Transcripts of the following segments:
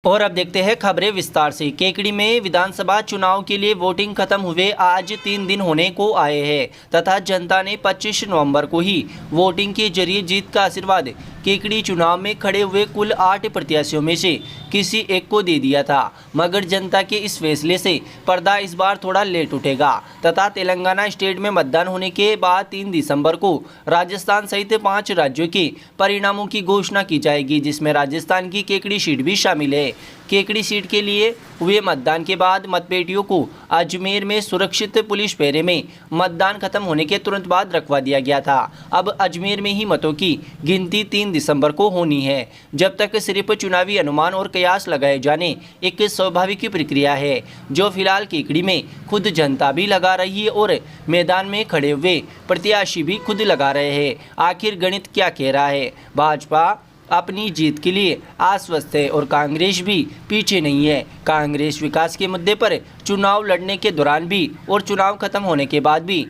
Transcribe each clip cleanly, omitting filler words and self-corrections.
और अब देखते हैं खबरें विस्तार से। केकड़ी में विधानसभा चुनाव के लिए वोटिंग खत्म हुए आज 3 दिन होने को आए हैं तथा जनता ने 25 नवंबर को ही वोटिंग के जरिए जीत का आशीर्वाद केकड़ी चुनाव में खड़े हुए कुल 8 प्रत्याशियों में से किसी एक को दे दिया था। मगर जनता के इस फैसले से पर्दा इस बार थोड़ा लेट उठेगा तथा तेलंगाना स्टेट में मतदान होने के बाद 3 दिसंबर को राजस्थान सहित 5 राज्यों के परिणामों की घोषणा की जाएगी, जिसमें राजस्थान की केकड़ी सीट भी शामिल है। केकड़ी सीट के लिए हुए मतदान के बाद मतपेटियों को अजमेर में सुरक्षित पुलिस पहरे में मतदान खत्म होने के तुरंत बाद रखवा दिया गया था। अब अजमेर में ही मतों की गिनती 3 दिसंबर को होनी है। जब तक सिर्फ चुनावी अनुमान और कयास लगाए जाने एक स्वाभाविक प्रक्रिया है, जो फिलहाल केकड़ी में खुद जनता भी लगा रही है और मैदान में खड़े हुए प्रत्याशी भी खुद लगा रहे हैं। आखिर गणित क्या कह रहा है? भाजपा अपनी जीत के लिए आश्वस्त है और कांग्रेस भी पीछे नहीं है। कांग्रेस विकास के मुद्दे पर चुनाव लड़ने के दौरान भी और चुनाव खत्म होने के बाद भी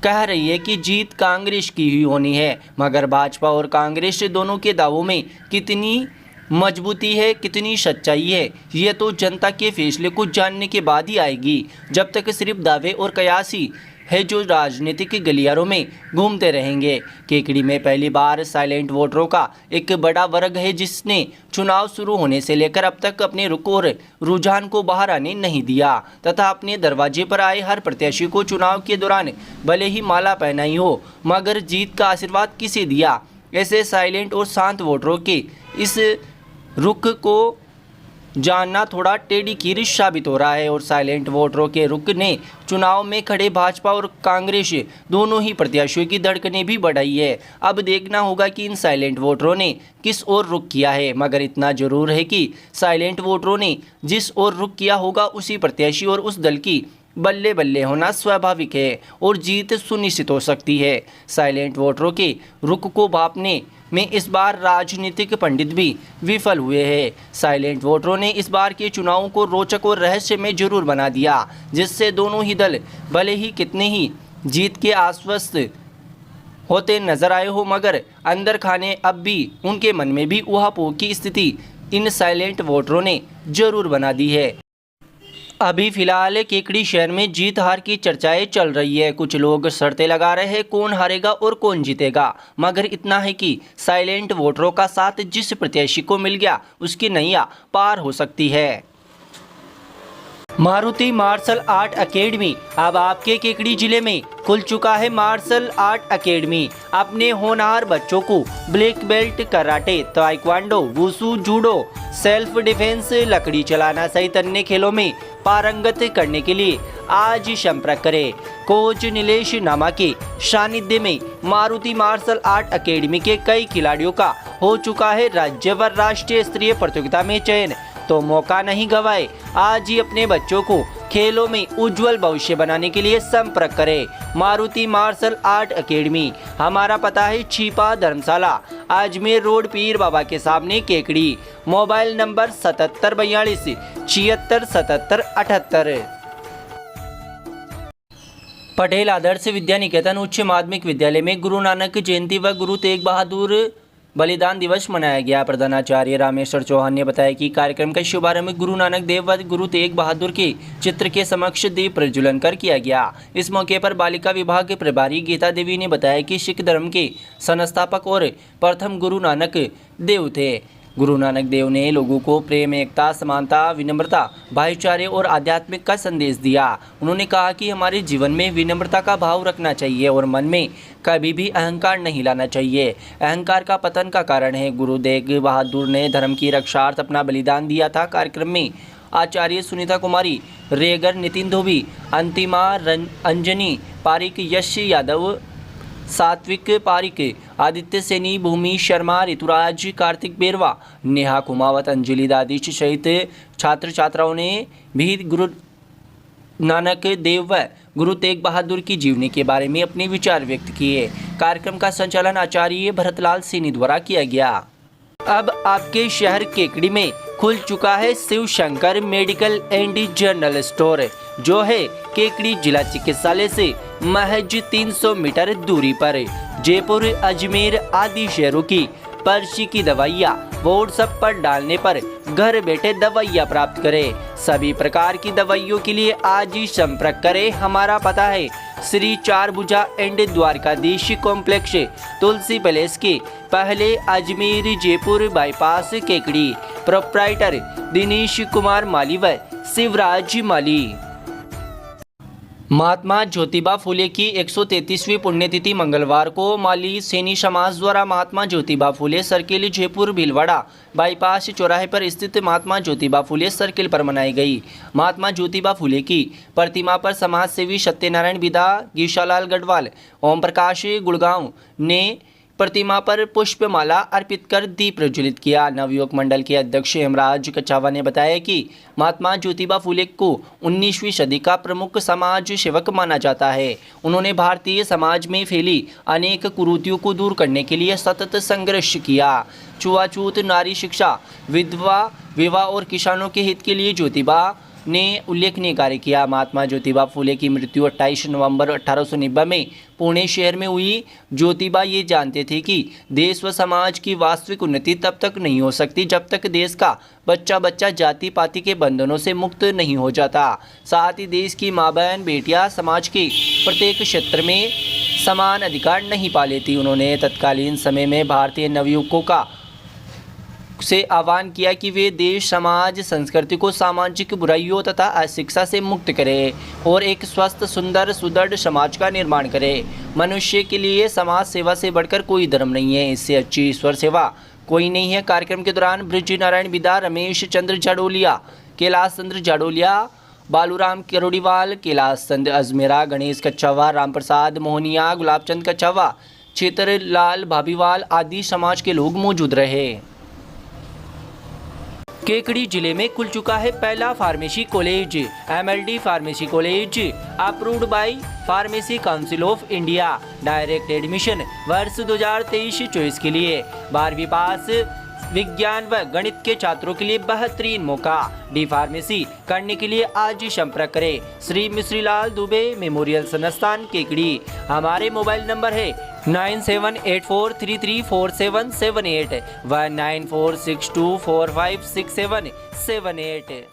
कह रही है कि जीत कांग्रेस की ही होनी है। मगर भाजपा और कांग्रेस दोनों के दावों में कितनी मजबूती है, कितनी सच्चाई है, ये तो जनता के फैसले को जानने के बाद ही आएगी। जब तक सिर्फ दावे और कयास ही है जो राजनीतिक गलियारों में घूमते रहेंगे। केकड़ी में पहली बार साइलेंट वोटरों का एक बड़ा वर्ग है, जिसने चुनाव शुरू होने से लेकर अब तक अपने रुख और रुझान को बाहर आने नहीं दिया तथा अपने दरवाजे पर आए हर प्रत्याशी को चुनाव के दौरान भले ही माला पहनाई हो, मगर जीत का आशीर्वाद किसे दिया? ऐसे साइलेंट और शांत वोटरों के इस रुख को जानना थोड़ा टेढ़ी खीर साबित हो रहा है और साइलेंट वोटरों के रुख ने चुनाव में खड़े भाजपा और कांग्रेस दोनों ही प्रत्याशियों की धड़कनें भी बढ़ाई है। अब देखना होगा कि इन साइलेंट वोटरों ने किस ओर रुख किया है, मगर इतना जरूर है कि साइलेंट वोटरों ने जिस ओर रुख किया होगा उसी प्रत्याशी और उस दल की बल्ले बल्ले होना स्वाभाविक है और जीत सुनिश्चित हो सकती है। साइलेंट वोटरों के रुख को भांपने में इस बार राजनीतिक पंडित भी विफल हुए हैं। साइलेंट वोटरों ने इस बार के चुनावों को रोचक और रहस्यमय जरूर बना दिया, जिससे दोनों ही दल भले ही कितने ही जीत के आश्वस्त होते नजर आए हो, मगर अंदर खाने अब भी उनके मन में भी ऊहापोह की स्थिति इन साइलेंट वोटरों ने जरूर बना दी है। अभी फिलहाल केकड़ी शहर में जीत हार की चर्चाएं चल रही है। कुछ लोग शर्तें लगा रहे हैं कौन हारेगा और कौन जीतेगा, मगर इतना है कि साइलेंट वोटरों का साथ जिस प्रत्याशी को मिल गया उसकी नैया पार हो सकती है। मारुति मार्शल आर्ट एकेडमी अब आपके केकड़ी जिले में खुल चुका है। मार्शल आर्ट एकेडमी अपने होनहार बच्चों को black belt, karate, taekwondo, wushu, judo, self defence, लकड़ी चलाना सहित अन्य खेलों में पारंगत करने के लिए आज संपर्क करें। कोच नीलेश नामा के सानिध्य में मारुति मार्शल आर्ट एकेडमी के कई खिलाड़ियों का हो चुका है राज्य व राष्ट्रीय स्तरीय प्रतियोगिता में चयन, तो मौका नहीं गवाए। आज ही अपने बच्चों को खेलों में उज्जवल भविष्य बनाने के लिए संपर्क करें। मारुति मार्शल आर्ट एकेडमी, हमारा पता है छिपा धर्मशाला, अजमेर रोड, पीर बाबा के सामने, केकड़ी। Mobile number 7742 76 77 78। पटेल आदर्श विद्या निकेतन उच्च माध्यमिक विद्यालय में गुरु नानक जयंती व गुरु तेग बहादुर बलिदान दिवस मनाया गया। प्रधानाचार्य रामेश्वर चौहान ने बताया कि कार्यक्रम का शुभारंभ गुरु नानक देव व गुरु तेग बहादुर के चित्र के समक्ष दीप प्रज्वलन कर किया गया। इस मौके पर बालिका विभाग प्रभारी गीता देवी ने बताया कि सिख धर्म के संस्थापक और प्रथम गुरु नानक देव थे। गुरु नानक देव ने लोगों को प्रेम, एकता, समानता, विनम्रता, भाईचारे और आध्यात्मिक का संदेश दिया। उन्होंने कहा कि हमारे जीवन में विनम्रता का भाव रखना चाहिए और मन में कभी भी अहंकार नहीं लाना चाहिए। अहंकार का पतन का कारण है। गुरु तेग बहादुर ने धर्म की रक्षार्थ अपना बलिदान दिया था। कार्यक्रम में आचार्य सुनीता कुमारी, रेगर, नितिन धोबी, अंतिमा, अंजनी पारिक, यश यादव, सात्विक पारिक, आदित्य सैनी, भूमि शर्मा, ऋतुराज, कार्तिक बेरवा, नेहा कुमावत, अंजलि दादिश सहित छात्र छात्राओं ने भी गुरु नानक देव व गुरु तेग बहादुर की जीवनी के बारे में अपने विचार व्यक्त किए। कार्यक्रम का संचालन आचार्य भरतलाल सैनी द्वारा किया गया। अब आपके शहर केकड़ी में खुल चुका है Shiv Shankar medical and general store, जो है केकड़ी जिला चिकित्सालय से महज 300 मीटर दूरी पर। जयपुर, अजमेर आदि शहरों की पर्ची की दवाइयाँ व्हाट्सएप पर डालने पर घर बैठे दवाइयाँ प्राप्त करें। सभी प्रकार की दवाइयों के लिए आज ही संपर्क करें। हमारा पता है Shri Charbhuja and Dwarkadhish complex, Tulsi palace के पहले, अजमेर जयपुर बाईपास, केकड़ी। प्रोप्राइटर दिनेश कुमार माली व शिवराज माली। महात्मा ज्योतिबा फुले की 133वीं पुण्यतिथि मंगलवार को माली सैनी समाज द्वारा महात्मा ज्योतिबा फुले सर्किल, जयपुर भीलवाड़ा बाईपास चौराहे पर स्थित महात्मा ज्योतिबा फुले सर्किल पर मनाई गई। महात्मा ज्योतिबा फुले की प्रतिमा पर समाज सेवी सत्यनारायण बिदा, गीशालाल गढ़वाल, ओम प्रकाश गुड़गांव ने प्रतिमा पर पुष्पमाला अर्पित कर दीप प्रज्वलित किया। नवयुवक मंडल के अध्यक्ष हेमराज कछावा ने बताया कि महात्मा ज्योतिबा फुले को 19वीं सदी का प्रमुख समाज सेवक माना जाता है। उन्होंने भारतीय समाज में फैली अनेक कुरीतियों को दूर करने के लिए सतत संघर्ष किया। छुआछूत, नारी शिक्षा, विधवा विवाह और किसानों के हित के लिए ज्योतिबा ने उल्लेखनीय कार्य किया। महात्मा ज्योतिबा फुले की मृत्यु 28 नवंबर 1890 में पुणे शहर में हुई। ज्योतिबा ये जानते थे कि देश व समाज की वास्तविक उन्नति तब तक नहीं हो सकती जब तक देश का बच्चा बच्चा जाति पाति के बंधनों से मुक्त नहीं हो जाता। साथ ही देश की माँ बहन बेटियां समाज के प्रत्येक क्षेत्र में समान अधिकार नहीं पा लेती। उन्होंने तत्कालीन समय में भारतीय नवयुवकों का से आह्वान किया कि वे देश, समाज, संस्कृति को सामाजिक बुराइयों तथा अशिक्षा से मुक्त करें और एक स्वस्थ, सुंदर, सुदृढ़ समाज का निर्माण करें। मनुष्य के लिए समाज सेवा से बढ़कर कोई धर्म नहीं है, इससे अच्छी ईश्वर सेवा कोई नहीं है। कार्यक्रम के दौरान ब्रज नारायण बिदा, रमेश चंद्र जाडोलिया, कैलाश चंद्र जाडोलिया, बालूराम करोड़ीवाल, कैलाश चंद्र अजमेरा, गणेश कच्छावा, राम प्रसाद मोहनिया, गुलाबचंद कच्छावा, छेतरलाल भाभीवाल आदि समाज के लोग मौजूद रहे। केकड़ी जिले में खुल चुका है पहला pharmacy college. MLD pharmacy college approved by pharmacy council of India. Direct admission वर्ष 2023-24 के लिए 12वीं पास विज्ञान व गणित के छात्रों के लिए बेहतरीन मौका। डी फार्मेसी करने के लिए आज ही संपर्क करें। श्री मिश्रीलाल दुबे मेमोरियल संस्थान, केकड़ी। हमारे मोबाइल नंबर है 9784334778 व 9462456778।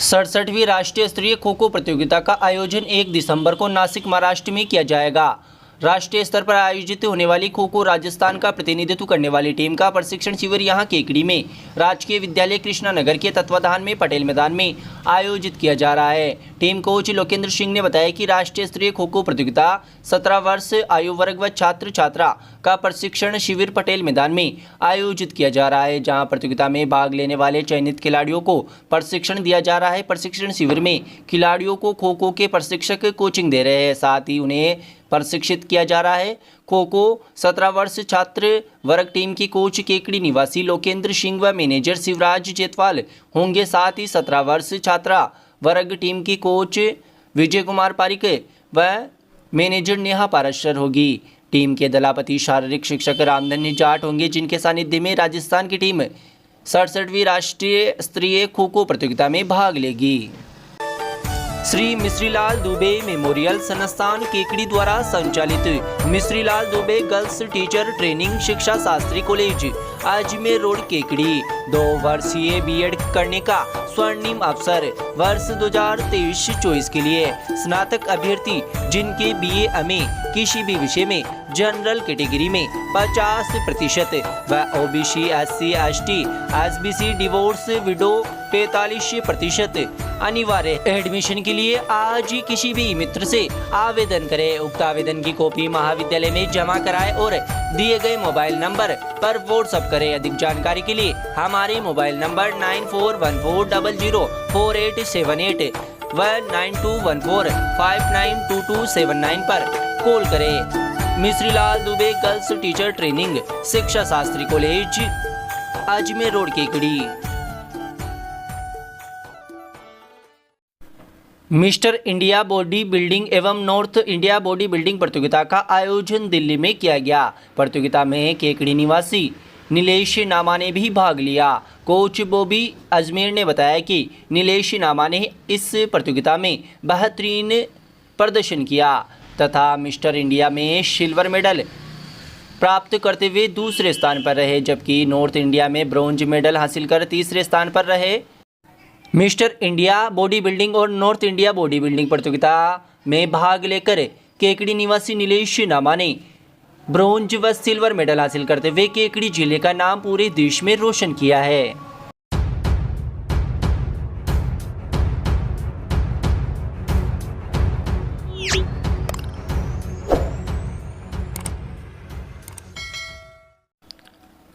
67वीं राष्ट्रीय स्तरीय खो खो प्रतियोगिता का आयोजन 1 दिसंबर को नासिक, महाराष्ट्र में किया जाएगा। राष्ट्रीय स्तर पर आयोजित होने वाली खो खो राजस्थान का प्रतिनिधित्व करने वाली टीम का प्रशिक्षण शिविर यहां केकड़ी में राजकीय विद्यालय कृष्णा नगर के तत्वाधान में पटेल मैदान में आयोजित किया जा रहा है। टीम कोच लोकेंद्र सिंह ने बताया कि राष्ट्रीय स्तरीय खो खो प्रतियोगिता 17 वर्ष आयु वर्ग व छात्र छात्रा का प्रशिक्षण शिविर पटेल मैदान में आयोजित किया जा रहा है, जहां प्रतियोगिता में भाग लेने वाले चयनित खिलाड़ियों को प्रशिक्षण दिया जा रहा है। प्रशिक्षण शिविर में खिलाड़ियों को खो खो के प्रशिक्षक कोचिंग दे रहे हैं, साथ ही उन्हें प्रशिक्षित किया जा रहा है। खो खो 17 वर्ष छात्र वर्ग टीम की कोच केकड़ी निवासी लोकेंद्र सिंह व मैनेजर शिवराज जेतवाल होंगे। साथ ही 17 वर्ष छात्रा वर्ग टीम की कोच विजय कुमार पारिक व मैनेजर नेहा पाराशर होगी। टीम के दलापति शारीरिक शिक्षक रामधन्य जाट होंगे, जिनके सानिध्य में राजस्थान की टीम 67वीं राष्ट्रीय स्तरीय खो खो प्रतियोगिता में भाग लेगी। श्री मिश्रीलाल दुबे मेमोरियल संस्थान केकड़ी द्वारा संचालित Mishrilal Dubey girls teacher training Shiksha Shastri college Ajmer road, Kekri 2 वर्षीय बीएड करने का स्वर्णिम अवसर। वर्ष 2023-24 के लिए स्नातक अभ्यर्थी जिनके BA किसी भी विषय में जनरल कैटेगरी में 50% व OBC, SC, ST, SBC, divorce window 43% अनिवार्य। एडमिशन के लिए आज ही किसी भी मित्र से आवेदन करें। उक्त आवेदन की कॉपी महाविद्यालय में जमा कराएं और दिए गए मोबाइल नंबर पर व्हाट्सएप करें। अधिक जानकारी के लिए हमारे मोबाइल नंबर 9414004878 व 9214592279 पर कॉल करें। Mishrilal Dubey girls teacher training Shiksha Shastri college Ajmer road, Kekri. Mister India body building एवं नॉर्थ इंडिया बॉडी बिल्डिंग प्रतियोगिता का आयोजन दिल्ली में किया गया। प्रतियोगिता में केकड़ी निवासी नीलेश नामा ने भी भाग लिया। कोच बॉबी अजमेर ने बताया कि नीलेश नामा ने इस प्रतियोगिता में बेहतरीन प्रदर्शन किया तथा मिस्टर इंडिया में सिल्वर मेडल प्राप्त करते हुए दूसरे स्थान पर रहे, जबकि नॉर्थ इंडिया में ब्रॉन्ज मेडल हासिल कर तीसरे स्थान पर रहे। मिस्टर इंडिया बॉडी बिल्डिंग और नॉर्थ इंडिया बॉडी बिल्डिंग प्रतियोगिता में भाग लेकर केकड़ी निवासी नीलेश नामा ने ब्रॉन्ज व सिल्वर मेडल हासिल करते हुए केकड़ी जिले का नाम पूरे देश में रोशन किया है।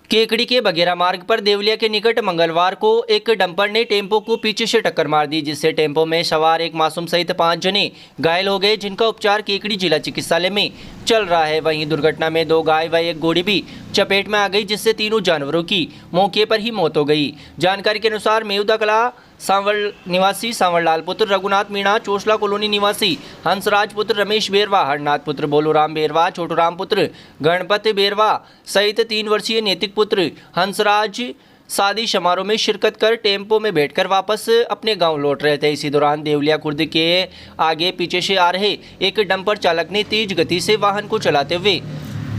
केकड़ी के बघेरा मार्ग पर देवलिया के निकट मंगलवार को एक डंपर ने टेम्पो को पीछे से टक्कर मार दी, जिससे टेम्पो में सवार एक मासूम सहित 5 जने घायल हो गए, जिनका उपचार केकड़ी जिला चिकित्सालय में चल रहा है। वहीं दुर्घटना में 2 गाय व 1 घोड़ी भी चपेट में आ गई, जिससे तीनों जानवरों की मौके पर ही मौत हो गई। जानकारी के अनुसार मेहुदा कला सांवल निवासी सांवरलाल पुत्र रघुनाथ मीणा, चोसला कॉलोनी निवासी हंसराज पुत्र रमेश बेरवा, हरनाथ पुत्र बोलूराम बेरवा, छोटूराम पुत्र गणपत बेरवा सहित 3 वर्षीय नैतिक पुत्र हंसराज शादी समारोह में शिरकत कर टेम्पो में बैठकर वापस अपने गांव लौट रहे थे। इसी दौरान देवलिया खुर्द के आगे पीछे से आ रहे एक डंपर चालक ने तेज गति से वाहन को चलाते हुए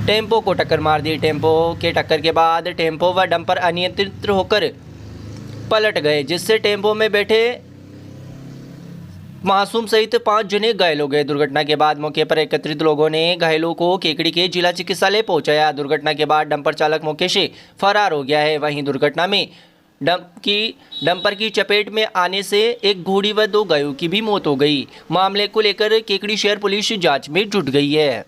टेम्पो को टक्कर मार दी। टेम्पो के टक्कर के बाद टेम्पो व डंपर अनियंत्रित होकर पलट गए, जिससे टेम्पो में बैठे मासूम सहित 5 जने घायल हो गए। दुर्घटना के बाद मौके पर एकत्रित लोगों ने घायलों को केकड़ी के जिला चिकित्सालय पहुंचाया। दुर्घटना के बाद डंपर चालक मौके से फरार हो गया है। वहीं दुर्घटना में डंपर की चपेट में आने से एक घोड़ी व 2 गायों की भी मौत हो गई। मामले को लेकर केकड़ी शहर पुलिस जांच में जुट गई है।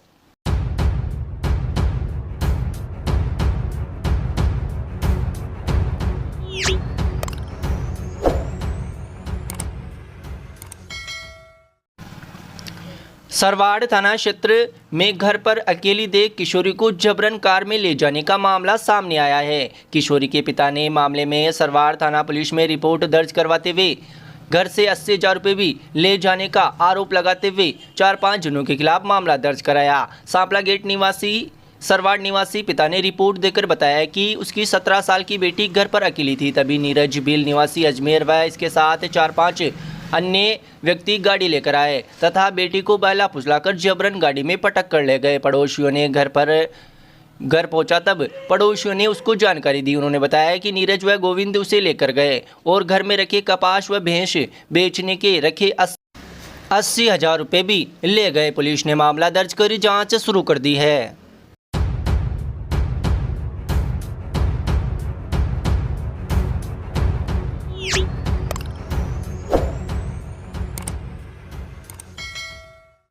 सरवाड़ थाना क्षेत्र में घर पर अकेली देख किशोरी को जबरन कार में ले जाने का मामला सामने आया है। किशोरी के पिता ने मामले में सरवाड़ थाना पुलिस में रिपोर्ट दर्ज करवाते हुए घर से 80,000 रुपये भी ले जाने का आरोप लगाते हुए 4-5 जनों के खिलाफ मामला दर्ज कराया। सांपला गेट निवासी सरवाड़ निवासी पिता ने रिपोर्ट देकर बताया कि उसकी 17 साल की बेटी घर पर अकेली थी, तभी नीरज बिल निवासी अजमेर व इसके साथ 4-5 अन्य व्यक्ति गाड़ी लेकर आए तथा बेटी को बहला फुसलाकर जबरन गाड़ी में पटक कर ले गए। पड़ोसियों ने घर पहुंचा तब पड़ोसियों ने उसको जानकारी दी। उन्होंने बताया कि नीरज व गोविंद उसे लेकर गए और घर में रखे कपास व भैंस बेचने के रखे 80,000 रुपये भी ले गए। पुलिस ने मामला दर्ज कर जांच शुरू कर दी है।